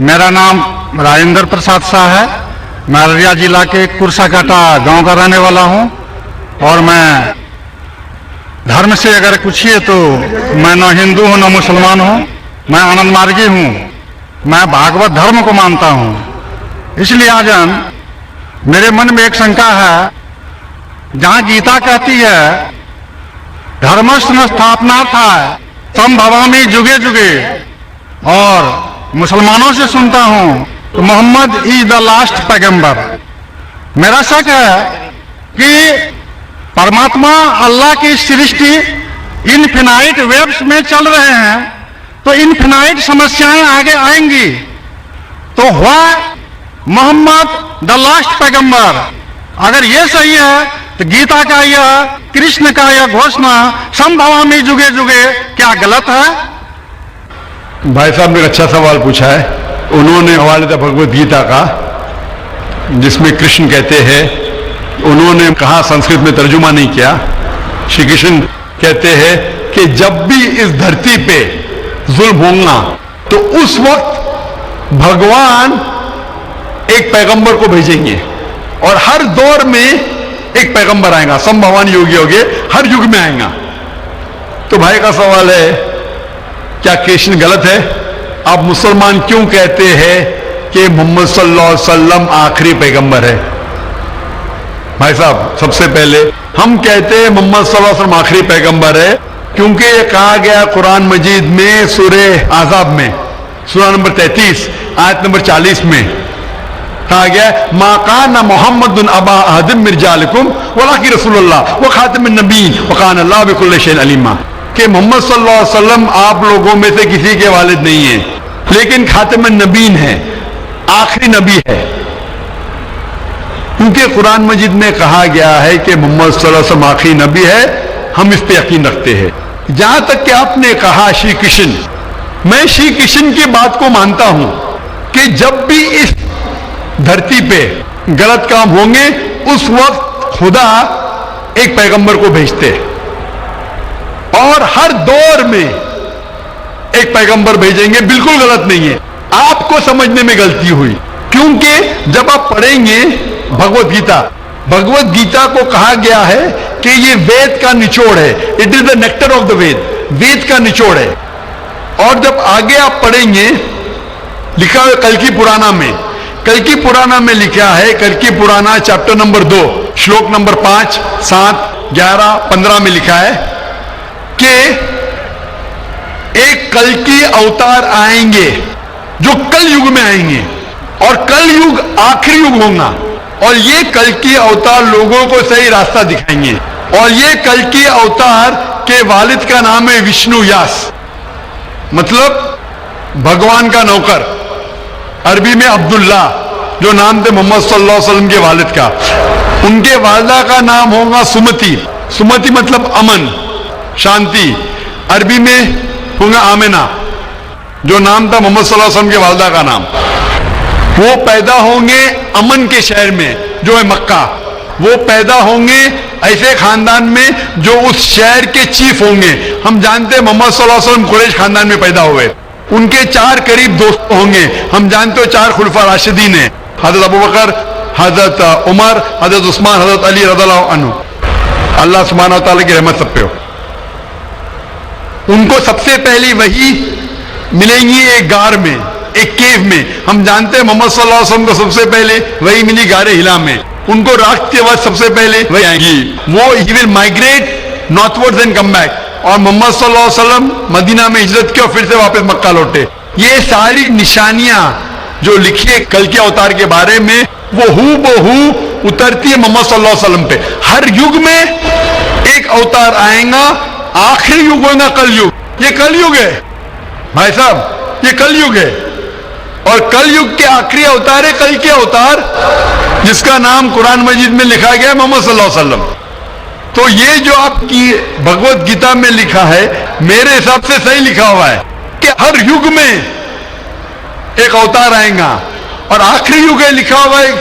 मेरा नाम राजेंद्र प्रसाद शाह है। मैं अररिया जिला के कुरसाकाटा गांव का रहने वाला हूं और मैं धर्म से अगर पूछिए तो मैं न हिंदू हूं न मुसलमान हूं, मैं आनंद मार्गी हूं। मैं भागवत धर्म को मानता हूं। इसलिए आज मेरे मन में एक शंका है, जहां गीता कहती है धर्मस्य स्थापनार्थाय संभवामि जुगे जुगे, और मुसलमानों से सुनता हूं तो मोहम्मद इज द लास्ट पैगंबर। मेरा शक है कि परमात्मा अल्लाह की सृष्टि इनफिनाइट वेव्स में चल रहे हैं, तो इनफिनाइट समस्याएं आगे आएंगी, तो हुआ मोहम्मद द लास्ट पैगंबर। अगर ये सही है तो गीता का यह, कृष्ण का यह घोषणा संभवामि जुगे जुगे क्या गलत है? भाई साहब ने अच्छा सवाल पूछा है। उन्होंने हवाले था भगवत गीता का, जिसमें कृष्ण कहते हैं, उन्होंने कहा, संस्कृत में तर्जुमा नहीं किया। श्री कृष्ण कहते हैं कि जब भी इस धरती पे जुल्म होगा तो उस वक्त भगवान एक पैगंबर को भेजेंगे और हर दौर में एक पैगंबर आएगा। संभवान योगी होगे, हर युग में आएगा। तो भाई का सवाल है, क्या कृष्ण गलत है? आप मुसलमान क्यों कहते हैं कि मोहम्मद सल्लल्लाहु अलैहि वसल्लम आखिरी पैगंबर है? भाई साहब, सबसे पहले हम कहते हैं मोहम्मद सल्लल्लाहु अलैहि वसल्लम आखिरी पैगंबर है क्योंकि ये कहा गया कुरान मजीद में सूरह आज़ाब में, सूरा नंबर 33 आयत नंबर 40 में कहा गया, मा काना मुहम्मदुन अबा अहदिम मिन रिजालिकुम वलाकिन रसूलुल्लाह व खातिमुन नबीय्यीन व काना अल्लाहु बिकुल्लि शैइन अलीमा। कि मोहम्मद सल्लल्लाहु अलैहि वसल्लम आप लोगों में से किसी के वालिद नहीं है, लेकिन खातिमुन नबीय्यीन है, आखिरी नबी है। क्योंकि कुरान मजीद में कहा गया है कि मोहम्मद सल्लल्लाहु अलैहि वसल्लम आखिरी नबी है, हम इस पे यकीन रखते हैं। जहां तक कि आपने कहा श्री कृष्ण, मैं श्री कृष्ण की बात को मानता हूं कि जब भी इस धरती पे गलत काम होंगे उस वक्त खुदा एक पैगंबर को भेजते और हर दौर में एक पैगंबर भेजेंगे। बिल्कुल गलत नहीं है, आपको समझने में गलती हुई। क्योंकि जब आप पढ़ेंगे भगवत गीता, भगवत गीता को कहा गया है कि ये वेद का निचोड़ है, it is the nectar of the Veda, Veda का निचोड़ है। और जब आगे आप पढ़ेंगे, लिखा है कल्कि पुराना में, कल्कि पुराना में लिखा है, कल्कि पुराना चैप्टर नंबर 2 श्लोक नंबर 5, 7, 11, 15 में लिखा है कि एक कल्कि अवतार आएंगे जो कल युग में आएंगे और कल युग आखिरी युग होगा, और ये कल्कि अवतार लोगों को सही रास्ता दिखाएंगे। और ये कल्कि अवतार के वालिद का नाम है विष्णु यास, मतलब भगवान का नौकर, अरबी में अब्दुल्ला, जो नाम थे मोहम्मद सल्लल्लाहु अलैहि वसल्लम के वालिद का। उनके वालिदा का नाम होगा सुमति, सुमति मतलब अमन, शांति। अरबी में होगा आमिना, जो नाम था मोहम्मद सल्लल्लाहु अलैहि वसल्लम के वालिदा का नाम। वो पैदा होंगे अमन के शहर में जो है मक्का। वो पैदा होंगे ऐसे खानदान में जो उस शहर के चीफ होंगे। हम जानते हैं मोहम्मद सल्लल्लाहु अलैहि वसल्लम कुरैश खानदान में पैदा हुए। उनके 4 करीब दोस्त होंगे, हम जानते हो 4 खुलफा राशिदीन हैं, हजरत अबू बकर, हजरत उमर, हजरत उस्मान, हजरत अली रज़ियल्लाहु अन्हु। अल्लाह सुब्हानहू व तआला की रहमत सब पे हो। उनको सबसे पहली वही मिलेंगी एक गार में, एक केव में। हम जानते हैं मोहम्मद सल्लल्लाहु अलैहि वसल्लम को सबसे पहले वही मिली गारे हिला में। उनको रात के वक्त सबसे पहले वही आएंगी। वो he will migrate northwards and come back. और मोहम्मद सल्लल्लाहु अलैहि वसल्लम मदीना में हिजरत की और फिर से वापस मक्का लौटे। ये सारी निशानियां जो लिखी है कल के अवतार के बारे में, वो हूबहू उतरती है मोहम्मद सल्लल्लाहु अलैहि वसल्लम पे। हर युग में एक अवतार आएगा, आखिरी युग होगा कलयुग। ये कलयुग है भाई साहब, ये कलयुग है। और कलयुग के आखिरी अवतार है कल के अवतार, जिसका नाम कुरान मजीद में लिखा गया मोहम्मद सल्लल्लाहु अलैहि वसल्लम। तो ये जो आपकी भगवत गीता में लिखा है, मेरे हिसाब से सही लिखा हुआ है कि हर युग में एक अवतार आएगा। और आखिरी युग है लिखा हुआ है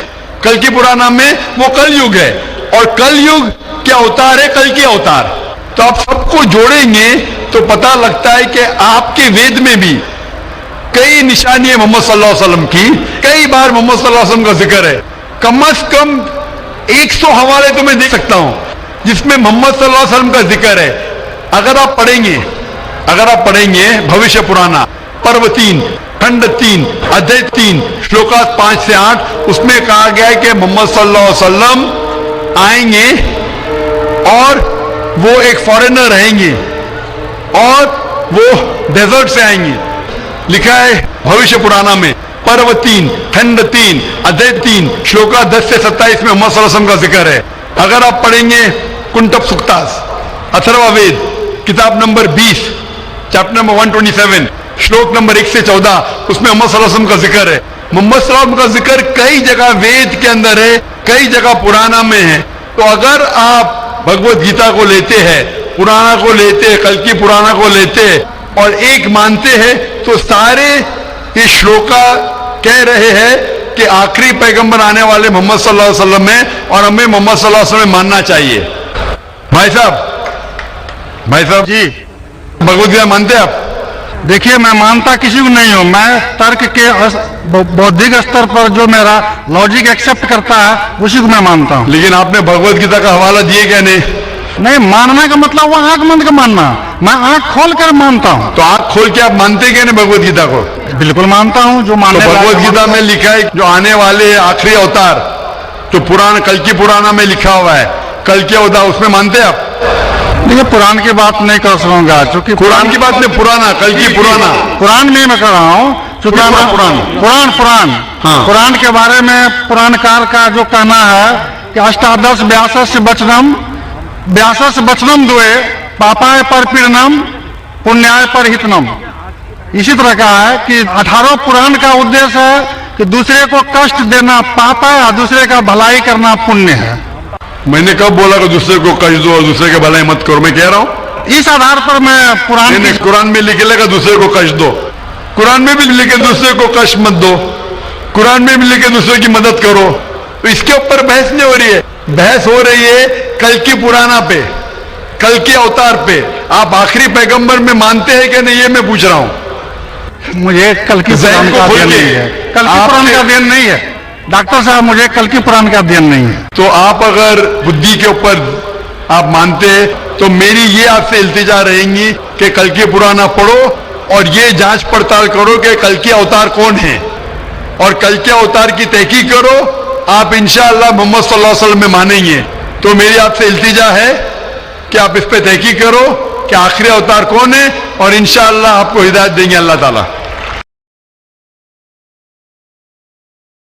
कल की पुराना में, वो कल युग है। और कल युग क्या अवतार है? कल की अवतार। तो आप सबको जोड़ेंगे तो पता लगता है कि आपके वेद में भी कई निशानी है मोहम्मद सल्लल्लाहु अलैहि वसल्लम की, कई बार मोहम्मद सल्लल्लाहु अलैहि वसल्लम का जिक्र है। कम से कम 100 हवाले तो मैं दे सकता हूं जिसमें मोहम्मद सल्लल्लाहु अलैहि वसल्लम का जिक्र है। अगर आप पढ़ेंगे भविष्य पुराना पर्व 3 खंड 3 अध्याय 3 श्लोका 5 से 8, उसमें कहा गया है कि मोहम्मद सल्लल्लाहु अलैहि वसल्लम आएंगे और वो एक फॉरेनर रहेंगे और वो डेजर्ट से आएंगे। लिखा है भविष्य पुराना में पर्व 3 खंड 3 अध्याय 3 श्लोका 10 से 27 में मोहम्मद सल्लल्लाहु अलैहि वसल्लम का जिक्र है। अगर आप पढ़ेंगे कुंटप सुक्तास अथर्ववेद किताब नंबर 20 चैप्टर नंबर 127 श्लोक नंबर 1 से 14, उसमें मोहम्मद सल्लल्लाहु अलैहि वसल्लम का जिक्र है। मोहम्मद सल्लल्लाहु अलैहि वसल्लम का जिक्र कई जगह वेद के अंदर है, कई जगह पुराना में है। तो अगर आप भगवत गीता को लेते हैं, पुराना को लेते हैं, कल की पुराना को लेते हैं और एक मानते हैं, तो सारे ये श्लोका कह रहे हैं कि आखिरी पैगंबर आने वाले मोहम्मद सल्लल्लाहु अलैहि वसल्लम है और हमें मोहम्मद सल्लल्लाहु अलैहि वसल्लम मानना चाहिए। भाई साहब जी भगवत गीता मानते हैं आप? देखिए, मैं मानता किसी को नहीं हूं। मैं तर्क के बौद्धिक स्तर पर जो मेरा लॉजिक एक्सेप्ट करता है उसी को मैं मानता हूं। लेकिन आपने भगवत गीता का हवाला दिए क्या? नहीं, मानने का मतलब वो आंख बंद कर मानना, मैं आंख खोल कर मानता हूं। तो आंख खोल के आप मानते क्या नहीं भगवत गीता को? बिल्कुल मानता हूं। जो मानने तो भगवत गीता में लिखा है जो आने वाले आखिरी अवतार, जो पुराण कल की पुराना में लिखा हुआ है कल के अवतार, उसमें मानते हैं आप? देखिए, पुराण की बात नहीं कर सकूंगा क्योंकि कुरान की बात नहीं, पुराना कल की पुराना पुराण में मैं कर रहा हूँ। पुराण के बारे में पुराणकार का जो कहना है कि अष्टादश व्यासस वचनम द्वे पापाय पर पीड़नम पुण्याय पर हितनम। इसी तरह का है कि 18 पुराण का उद्देश्य है कि दूसरे को कष्ट देना पाप है और दूसरे का भलाई करना पुण्य है। मैंने कब बोला कि दूसरे को कष्ट दो और दूसरे के भलाई मत करो? मैं कह रहा हूं इस आधार पर मैं कुरान में लिखेगा दूसरे को कष्ट दो, कुरान में भी लिखे दूसरे को कष्ट मत दो, कुरान में भी लिखे दूसरे की मदद करो। तो इसके ऊपर बहस नहीं हो रही है, बहस हो रही है कल की पुराना पे, कल के अवतार पे। आप आखिरी पैगंबर में मानते हैं कि नहीं, ये मैं पूछ रहा हूं। मुझे कल की पुराण का अध्ययन नहीं है, कल की पुराण का अध्ययन नहीं है डॉक्टर साहब, मुझे कल की पुराण का अध्ययन नहीं है। तो आप अगर बुद्धि के ऊपर आप मानते हैं तो मेरी ये आपसे इल्तिजा रहेंगी कि कल की पुराना पढ़ो और ये जांच पड़ताल करो कि कल के अवतार कौन है और कल के अवतार की तहकीक करो। आप इंशाअल्लाह मोहम्मद सल्लल्लाहु अलैहि वसल्लम में मानेंगे। तो मेरी आपसे इल्तिजा है कि आप इस पे तहकीक करो कि आखिरी अवतार कौन है और इंशाअल्लाह आपको हिदायत देंगे अल्लाह ताला।